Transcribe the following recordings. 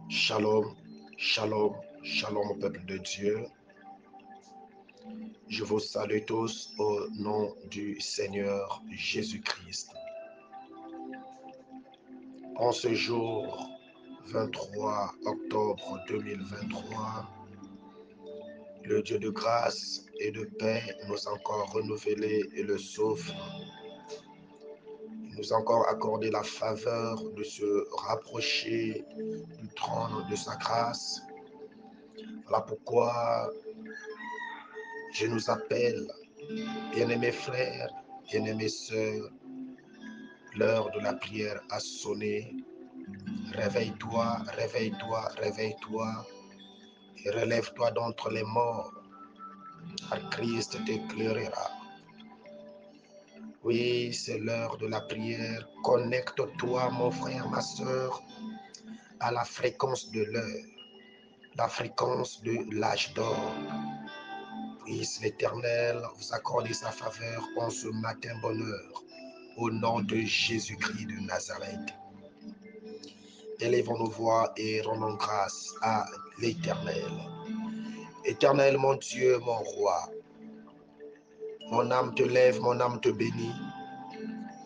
Shalom, shalom, shalom au peuple de Dieu. Je vous salue tous au nom du Seigneur Jésus-Christ. En ce jour 23 octobre 2023, le Dieu de grâce et de paix nous a encore renouvelé le souffle. Il nous a encore accordé la faveur de se rapprocher du trône de sa grâce. Voilà pourquoi je nous appelle, bien-aimés frères, bien-aimées sœurs, l'heure de la prière a sonné. Réveille-toi, réveille-toi, réveille-toi et relève-toi d'entre les morts, car Christ t'éclairera. Oui, c'est l'heure de la prière. Connecte-toi, mon frère, ma sœur, à la fréquence de l'heure, la fréquence de l'âge d'or. Puisse l'Éternel vous accorder sa faveur en ce matin bonheur, au nom de Jésus-Christ de Nazareth. Élevons nos voix et rendons grâce à l'Éternel. Éternel, mon Dieu, mon roi, mon âme te lève, mon âme te bénit.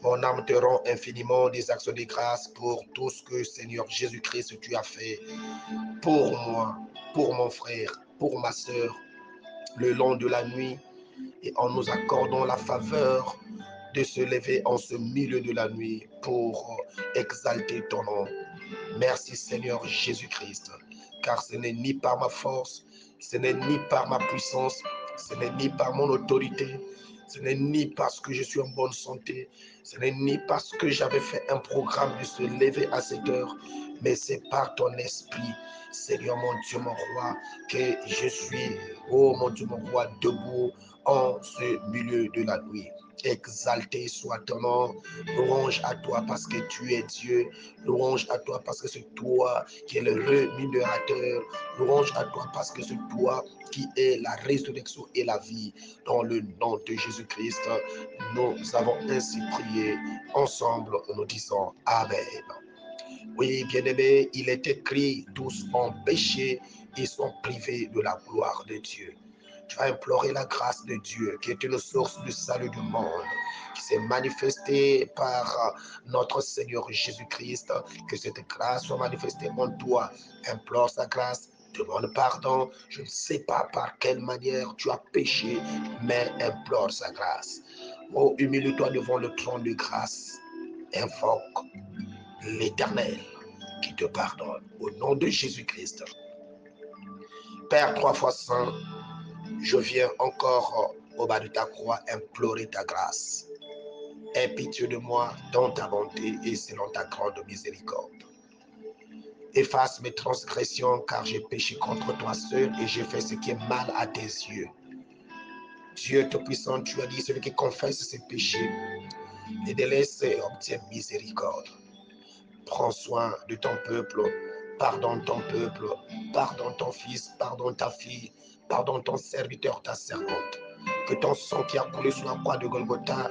Mon âme te rend infiniment des actions de grâce pour tout ce que, Seigneur Jésus-Christ, tu as fait pour moi, pour mon frère, pour ma sœur, le long de la nuit, et en nous accordant la faveur de se lever en ce milieu de la nuit pour exalter ton nom. Merci Seigneur Jésus-Christ, car ce n'est ni par ma force, ce n'est ni par ma puissance, ce n'est ni par mon autorité, ce n'est ni parce que je suis en bonne santé, ce n'est ni parce que j'avais fait un programme de se lever à cette heure, mais c'est par ton esprit, Seigneur mon Dieu, mon roi, que je suis, oh mon Dieu, mon roi, debout en ce milieu de la nuit. Exalté soit ton nom, louange à toi parce que tu es Dieu, louange à toi parce que c'est toi qui es le rémunérateur, louange à toi parce que c'est toi qui est la résurrection et la vie. Dans le nom de Jésus-Christ, nous avons ainsi prié ensemble, nous disons Amen. Oui, bien-aimés, il est écrit, tous ont péché et sont privés de la gloire de Dieu. Tu vas implorer la grâce de Dieu, qui est une source de salut du monde, qui s'est manifestée par notre Seigneur Jésus-Christ, que cette grâce soit manifestée en toi. Implore sa grâce, demande pardon. Je ne sais pas par quelle manière tu as péché, mais implore sa grâce. Oh, humilie-toi devant le trône de grâce. Invoque l'Éternel qui te pardonne. Au nom de Jésus-Christ. Père 3 fois saint, je viens encore au bas de ta croix implorer ta grâce. Aie pitié de moi dans ta bonté et selon ta grande miséricorde. Efface mes transgressions car j'ai péché contre toi seul et j'ai fait ce qui est mal à tes yeux. Dieu Tout-Puissant, tu as dit, celui qui confesse ses péchés et délaisse obtient miséricorde. Prends soin de ton peuple, pardonne ton peuple, pardonne ton fils, pardonne ta fille, pardonne ton serviteur, ta servante. Que ton sang qui a coulé sur la croix de Golgotha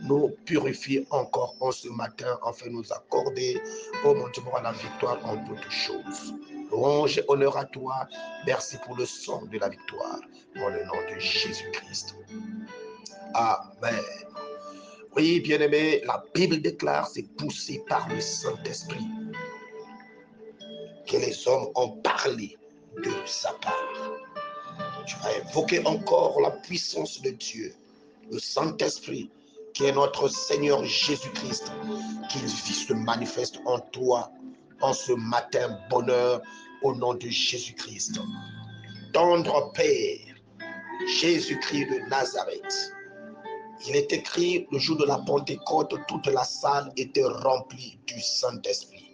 nous purifie encore en ce matin, afin de nous accorder, oh mon Dieu, la victoire en toutes choses. Louange et honneur à toi. Merci pour le sang de la victoire. Dans le nom de Jésus-Christ. Amen. Oui, bien-aimé, la Bible déclare, c'est poussé par le Saint-Esprit que les hommes ont parlé de sa part. Tu vas invoquer encore la puissance de Dieu, le Saint-Esprit, qui est notre Seigneur Jésus-Christ, qu'il se manifeste en toi en ce matin bonheur au nom de Jésus-Christ. Tendre Père, Jésus-Christ de Nazareth. Il est écrit, le jour de la Pentecôte, toute la salle était remplie du Saint-Esprit.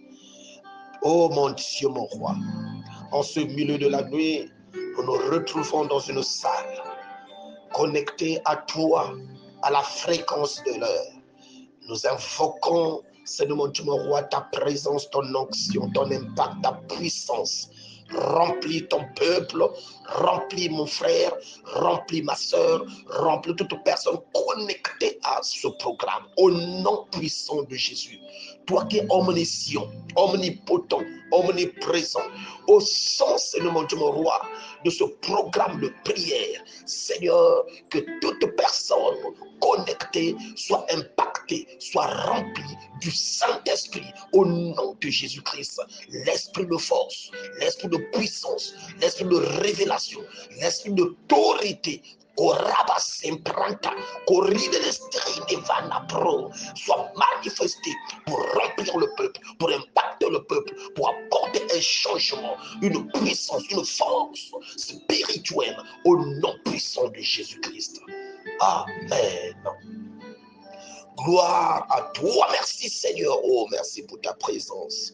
Oh mon Dieu, mon roi, en ce milieu de la nuit, nous nous retrouvons dans une salle, connectés à toi, à la fréquence de l'heure. Nous invoquons, Seigneur mon Dieu, mon roi, ta présence, ton onction, ton impact, ta puissance remplis ton peuple, remplis mon frère, remplis ma soeur, remplis toute personne connectée à ce programme. Au nom puissant de Jésus, toi qui es omniscient, omnipotent, omniprésent, au sens, Seigneur mon Dieu, mon roi, de ce programme de prière, Seigneur, que toute personne connectée soit impactée, soit remplie du Saint-Esprit au nom de Jésus-Christ. L'esprit de force, l'esprit de puissance, l'esprit de révélation, l'esprit d'autorité, soit manifesté pour remplir le peuple, pour impacter le peuple, pour apporter un changement, une puissance, une force spirituelle au nom puissant de Jésus-Christ. Amen. Gloire à toi. Merci Seigneur. Oh, merci pour ta présence.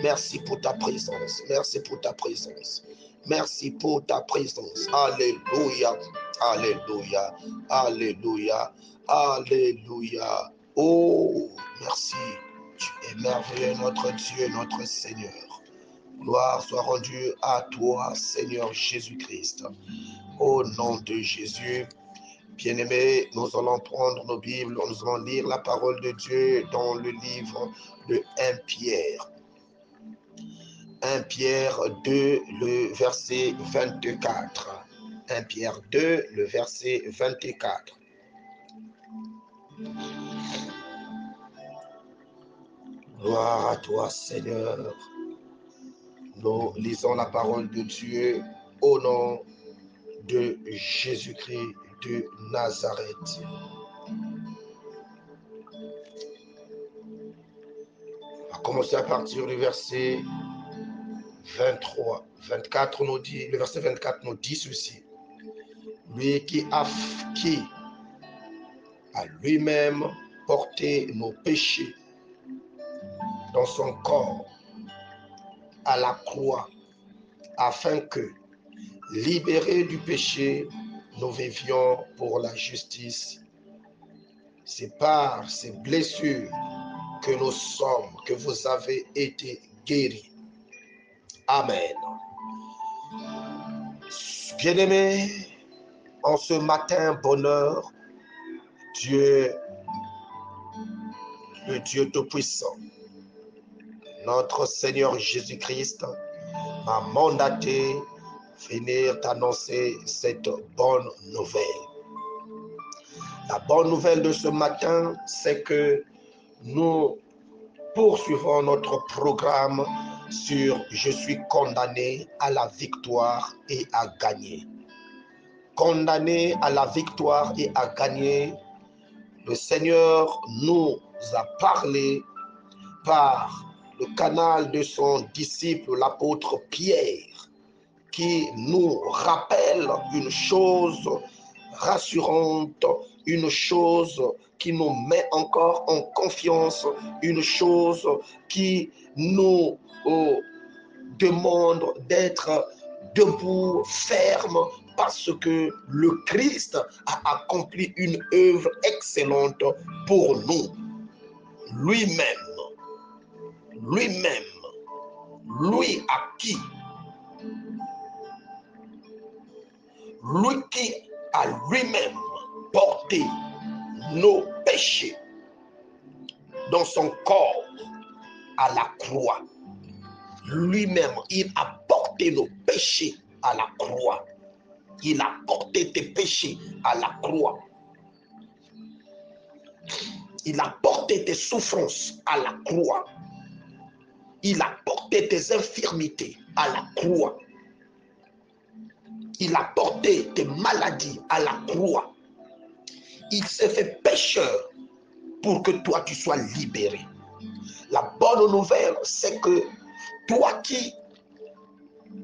Merci pour ta présence. Merci pour ta présence. Merci pour ta présence. Alléluia. Alléluia. Alléluia. Alléluia. Oh, merci. Tu es merveilleux, notre Dieu, notre Seigneur. Gloire soit rendue à toi, Seigneur Jésus-Christ. Au nom de Jésus. Bien-aimés, nous allons prendre nos Bibles, nous allons lire la parole de Dieu dans le livre de 1 Pierre. 1 Pierre 2, le verset 24. 1 Pierre 2, le verset 24. Gloire à toi, Seigneur. Nous lisons la parole de Dieu au nom de Jésus-Christ de Nazareth. On va commencer à partir du verset 23. 24 nous dit, le verset 24 nous dit ceci. Lui qui a lui-même porté nos péchés dans son corps à la croix, afin que, libérés du péché, nous vivions pour la justice. C'est par ces blessures que nous sommes, que vous avez été guéris. Amen. Bien-aimés, en ce matin, bonheur, Dieu, le Dieu Tout-Puissant, notre Seigneur Jésus-Christ, m'a mandaté venir t'annoncer cette bonne nouvelle. La bonne nouvelle de ce matin, c'est que nous poursuivons notre programme sur « Je suis condamné à la victoire et à gagner ». Condamné à la victoire et à gagner, le Seigneur nous a parlé par le canal de son disciple, l'apôtre Pierre, qui nous rappelle une chose rassurante, une chose qui nous met encore en confiance, une chose qui nous demande d'être debout, ferme, parce que le Christ a accompli une œuvre excellente pour nous. Lui-même, lui à qui? Lui qui a lui-même porté nos péchés dans son corps à la croix. Lui-même, il a porté nos péchés à la croix. Il a porté tes péchés à la croix. Il a porté tes souffrances à la croix. Il a porté tes infirmités à la croix. Il a porté tes maladies à la croix. Il s'est fait pécheur pour que toi tu sois libéré. La bonne nouvelle, c'est que toi qui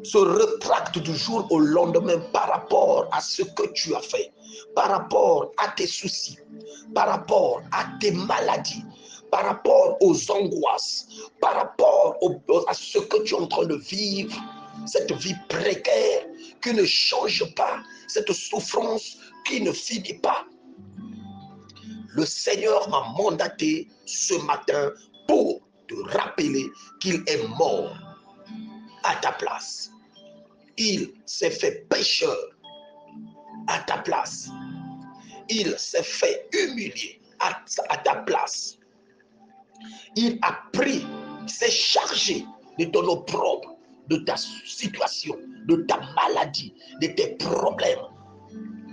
se rétracte du jour au lendemain par rapport à ce que tu as fait, par rapport à tes soucis, par rapport à tes maladies, par rapport aux angoisses, par rapport à ce que tu es en train de vivre, cette vie précaire qui ne change pas, cette souffrance qui ne finit pas. Le Seigneur m'a mandaté ce matin pour te rappeler qu'il est mort à ta place. Il s'est fait pécheur à ta place. Il s'est fait humilier à ta place. Il a pris, s'est chargé de ton opprobre, de ta situation, de ta maladie, de tes problèmes,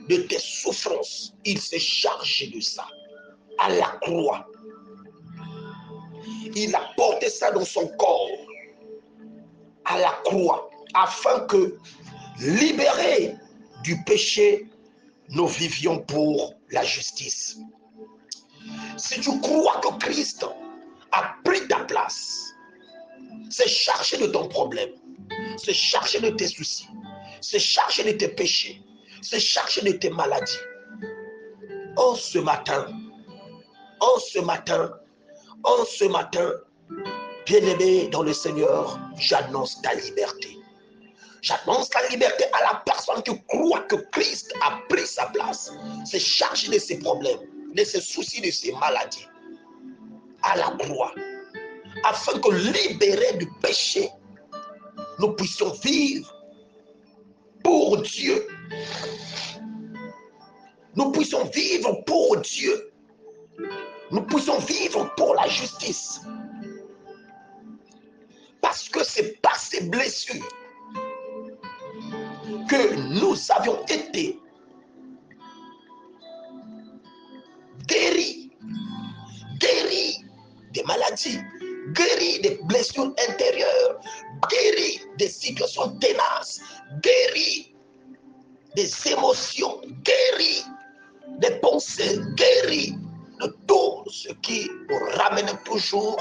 de tes souffrances. Il s'est chargé de ça à la croix. Il a porté ça dans son corps à la croix afin que, libérés du péché, nous vivions pour la justice. Si tu crois que Christ a pris ta place, s'est chargé de ton problème, s'est chargé de tes soucis, s'est chargé de tes péchés, s'est chargé de tes maladies. Oh ce matin, bien-aimé dans le Seigneur, j'annonce ta liberté. J'annonce la liberté à la personne qui croit que Christ a pris sa place, s'est chargé de ses problèmes, de ses soucis, de ses maladies, à la croix, afin que, libérés du péché, nous puissions vivre pour Dieu. Nous puissions vivre pour Dieu. Nous puissions vivre pour la justice. Parce que c'est par ces blessures que nous avions été guéris des maladies, guéris des blessures intérieures, guéris des situations ténaces, guéris des émotions, guéris des pensées, guéris de tout ce qui nous ramène toujours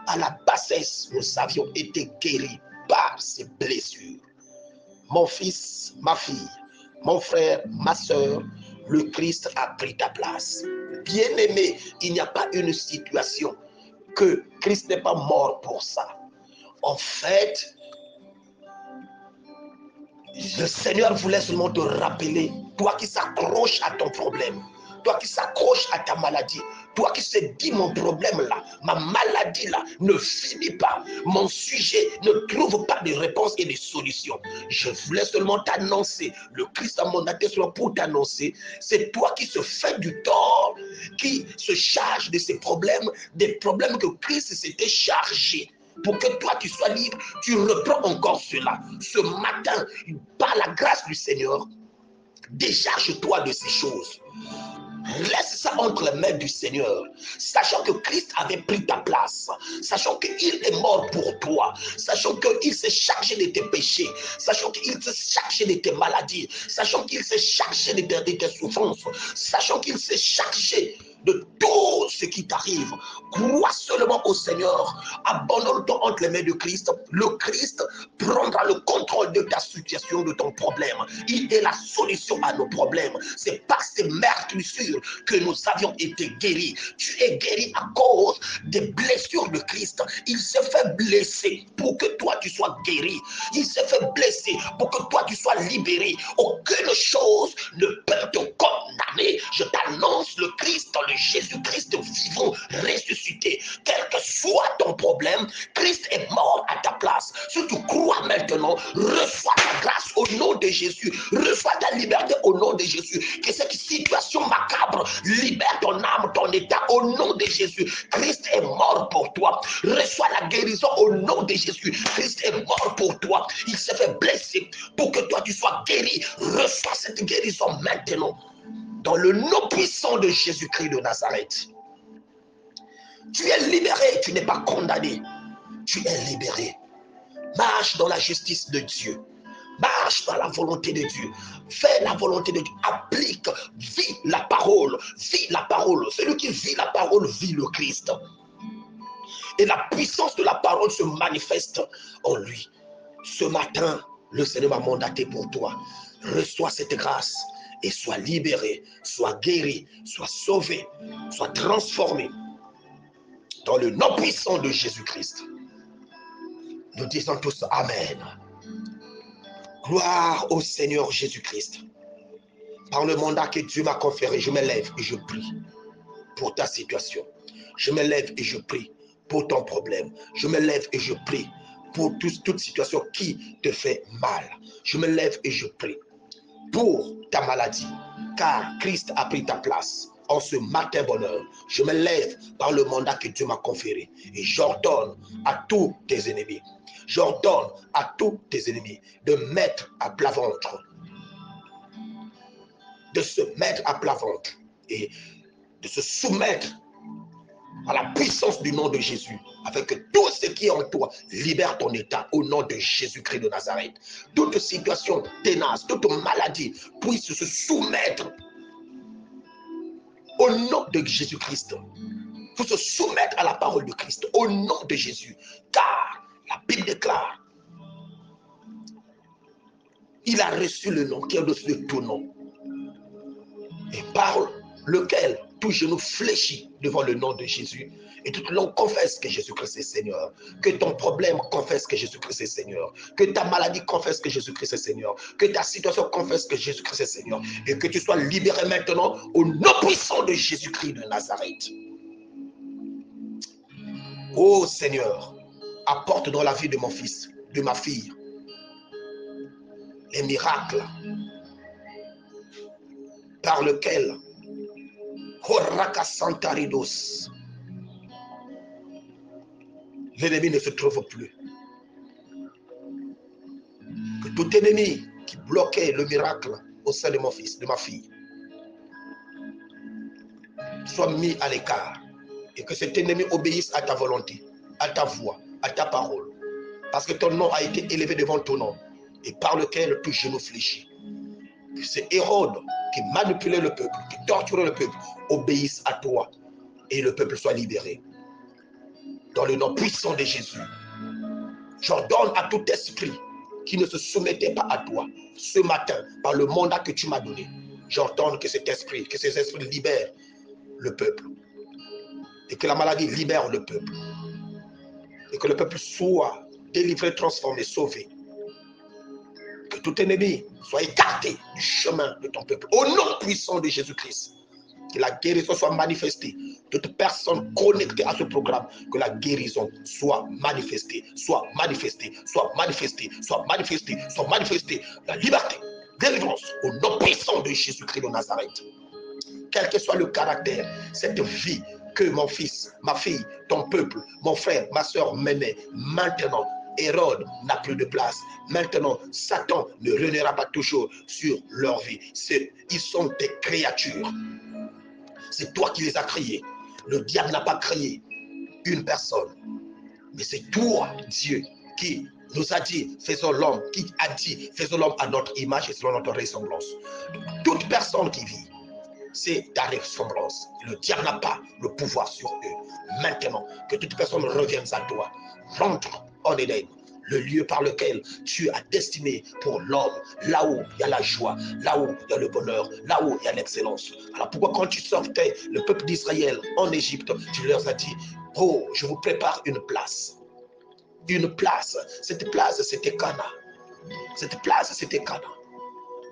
à la bassesse. Nous avions été guéris par ces blessures. Mon fils, ma fille, mon frère, ma soeur, le Christ a pris ta place. Bien-aimé, il n'y a pas une situation que Christ n'est pas mort pour ça. En fait, le Seigneur voulait seulement te rappeler, toi qui s'accroches à ton problème, toi qui s'accroches à ta maladie, toi qui se dis mon problème là, ma maladie là ne finit pas, mon sujet ne trouve pas de réponse et de solution. Je voulais seulement t'annoncer, le Christ a mandaté seulement pour t'annoncer, c'est toi qui se fais du tort, qui se charge de ces problèmes, des problèmes que Christ s'était chargé. Pour que toi tu sois libre, tu reprends encore cela. Ce matin, par la grâce du Seigneur, décharge-toi de ces choses. Laisse ça entre les mains du Seigneur, sachant que Christ avait pris ta place, sachant qu'il est mort pour toi, sachant qu'il s'est chargé de tes péchés, sachant qu'il s'est chargé de tes maladies, sachant qu'il s'est chargé de tes souffrances, sachant qu'il s'est chargé de tout ce qui t'arrive. Crois seulement au Seigneur, abandonne-toi entre les mains de Christ. Le Christ prendra le contrôle de ta situation, de ton problème. Il est la solution à nos problèmes. C'est par ces meurtrissures que nous avions été guéris. Tu es guéri à cause des blessures de Christ. Il s'est fait blesser pour que toi tu sois guéri. Il s'est fait blesser pour que toi tu sois libéré. Aucune chose ne peut te condamner. Je t'annonce le Christ, le Jésus-Christ vivant, ressuscité. Quel que soit ton problème, Christ est mort à ta place. Si tu crois maintenant, reçois ta grâce au nom de Jésus. Reçois ta liberté au nom de Jésus. Que cette situation macabre libère ton âme, ton état au nom de Jésus. Christ est mort pour toi. Reçois la guérison au nom de Jésus. Christ est mort pour toi. Il s'est fait blesser pour que toi tu sois guéri. Reçois cette guérison maintenant. Dans le nom puissant de Jésus-Christ de Nazareth. Tu es libéré, tu n'es pas condamné. Tu es libéré. Marche dans la justice de Dieu. Marche dans la volonté de Dieu. Fais la volonté de Dieu. Applique, vis la parole. Vis la parole. Celui qui vit la parole vit le Christ. Et la puissance de la parole se manifeste en lui. Ce matin, le Seigneur m'a mandaté pour toi. Reçois cette grâce et sois libéré, sois guéri, sois sauvé, sois transformé. Dans le nom puissant de Jésus-Christ. Nous disons tous Amen. Gloire au Seigneur Jésus-Christ. Par le mandat que Dieu m'a conféré, je me lève et je prie pour ta situation. Je me lève et je prie pour ton problème. Je me lève et je prie pour toute situation qui te fait mal. Je me lève et je prie pour ta maladie, car Christ a pris ta place. En ce matin bonheur, je me lève par le mandat que Dieu m'a conféré et j'ordonne à tous tes ennemis, j'ordonne à tous tes ennemis de mettre à plat ventre, de se mettre à plat ventre et de se soumettre à la puissance du nom de Jésus, afin que tout ce qui est en toi libère ton état au nom de Jésus-Christ de Nazareth. Toute situation ténace, toute maladie puisse se soumettre au nom de Jésus-Christ. Il faut se soumettre à la parole de Christ au nom de Jésus, car la Bible déclare, il a reçu le nom qui est au-dessus de tout nom, et par lequel tout genou fléchit devant le nom de Jésus, et toute langue confesse que Jésus-Christ est Seigneur, que ton problème confesse que Jésus-Christ est Seigneur, que ta maladie confesse que Jésus-Christ est Seigneur, que ta situation confesse que Jésus-Christ est Seigneur, et que tu sois libéré maintenant au nom puissant de Jésus-Christ de Nazareth. Ô Seigneur, apporte dans la vie de mon fils, de ma fille, les miracles par lesquels l'ennemi ne se trouve plus. Que tout ennemi qui bloquait le miracle au sein de mon fils, de ma fille, soit mis à l'écart. Et que cet ennemi obéisse à ta volonté, à ta voix, à ta parole. Parce que ton nom a été élevé devant ton nom, et par lequel tout genou fléchit. Que c'est Hérode qui manipulait le peuple, qui torturait le peuple, obéisse à toi, et le peuple soit libéré. Dans le nom puissant de Jésus, j'ordonne à tout esprit qui ne se soumettait pas à toi, ce matin, par le mandat que tu m'as donné, j'ordonne que cet esprit, que ces esprits libèrent le peuple. Et que la maladie libère le peuple. Et que le peuple soit délivré, transformé, sauvé. Que tout ennemi soit écarté du chemin de ton peuple. Au nom puissant de Jésus-Christ. Que la guérison soit manifestée. Toute personne connectée à ce programme, que la guérison soit manifestée, soit manifestée, soit manifestée, soit manifestée, soit manifestée. La liberté, délivrance, au nom puissant de Jésus-Christ de Nazareth. Quel que soit le caractère, cette vie que mon fils, ma fille, ton peuple, mon frère, ma soeur menait, maintenant, Hérode n'a plus de place. Maintenant, Satan ne régnera pas toujours sur leur vie. Ils sont des créatures. C'est toi qui les as créés. Le diable n'a pas créé une personne. Mais c'est toi, Dieu, qui nous a dit, faisons l'homme, qui a dit, faisons l'homme à notre image et selon notre ressemblance. Toute personne qui vit, c'est ta ressemblance. Le diable n'a pas le pouvoir sur eux. Maintenant, que toute personne revienne à toi. Rentre en Éden, le lieu par lequel tu as destiné pour l'homme. Là où il y a la joie, là où il y a le bonheur, là où il y a l'excellence. Alors pourquoi quand tu sortais le peuple d'Israël en Égypte, tu leur as dit, oh, je vous prépare une place. Une place. Cette place, c'était Cana. Cette place, c'était Cana.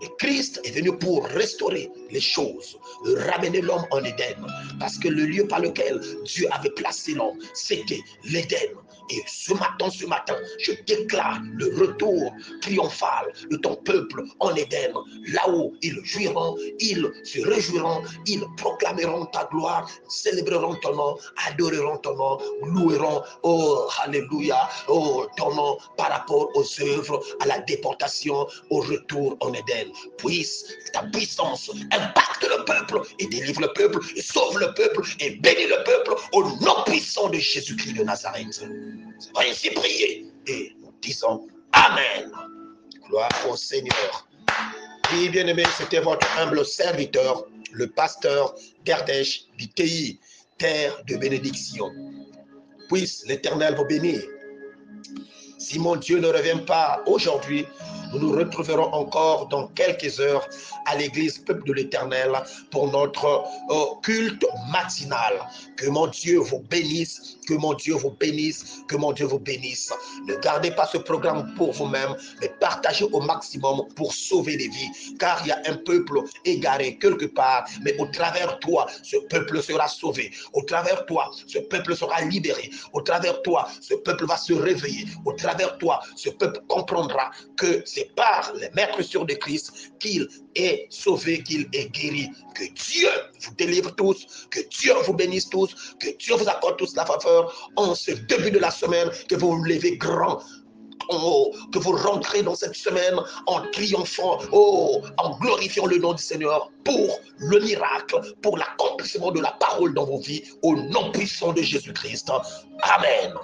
Et Christ est venu pour restaurer les choses, ramener l'homme en Éden. Parce que le lieu par lequel Dieu avait placé l'homme, c'était l'Éden. Et ce matin, je déclare le retour triomphal de ton peuple en Éden. Là où ils jouiront, ils se réjouiront, ils proclameront ta gloire, célébreront ton nom, adoreront ton nom, loueront, oh, alléluia, oh, ton nom par rapport aux œuvres, à la déportation, au retour en Éden. Puisse ta puissance impacte le peuple et délivre le peuple et sauve le peuple et bénit le peuple au nom puissant de Jésus-Christ de Nazareth. Ainsi prier et nous disons Amen. Gloire au Seigneur. Oui, bien-aimés, c'était votre humble serviteur, le pasteur d'Ardèche du TI, terre de bénédiction. Puisse l'Éternel vous bénir. Si mon Dieu ne revient pas aujourd'hui, nous nous retrouverons encore dans quelques heures à l'église Peuple de l'Éternel pour notre culte matinal. Que mon Dieu vous bénisse, que mon Dieu vous bénisse, que mon Dieu vous bénisse. Ne gardez pas ce programme pour vous-même, mais partagez au maximum pour sauver les vies. Car il y a un peuple égaré quelque part, mais au travers toi, ce peuple sera sauvé. Au travers toi, ce peuple sera libéré. Au travers toi, ce peuple va se réveiller. Au travers travers toi, ce peuple comprendra que c'est par les meurtrissures de Christ qu'il est sauvé, qu'il est guéri. Que Dieu vous délivre tous, que Dieu vous bénisse tous, que Dieu vous accorde tous la faveur en ce début de la semaine, que vous vous levez grand. Oh, que vous rentrez dans cette semaine en triomphant, oh, en glorifiant le nom du Seigneur pour le miracle, pour l'accomplissement de la parole dans vos vies, au nom puissant de Jésus-Christ. Amen.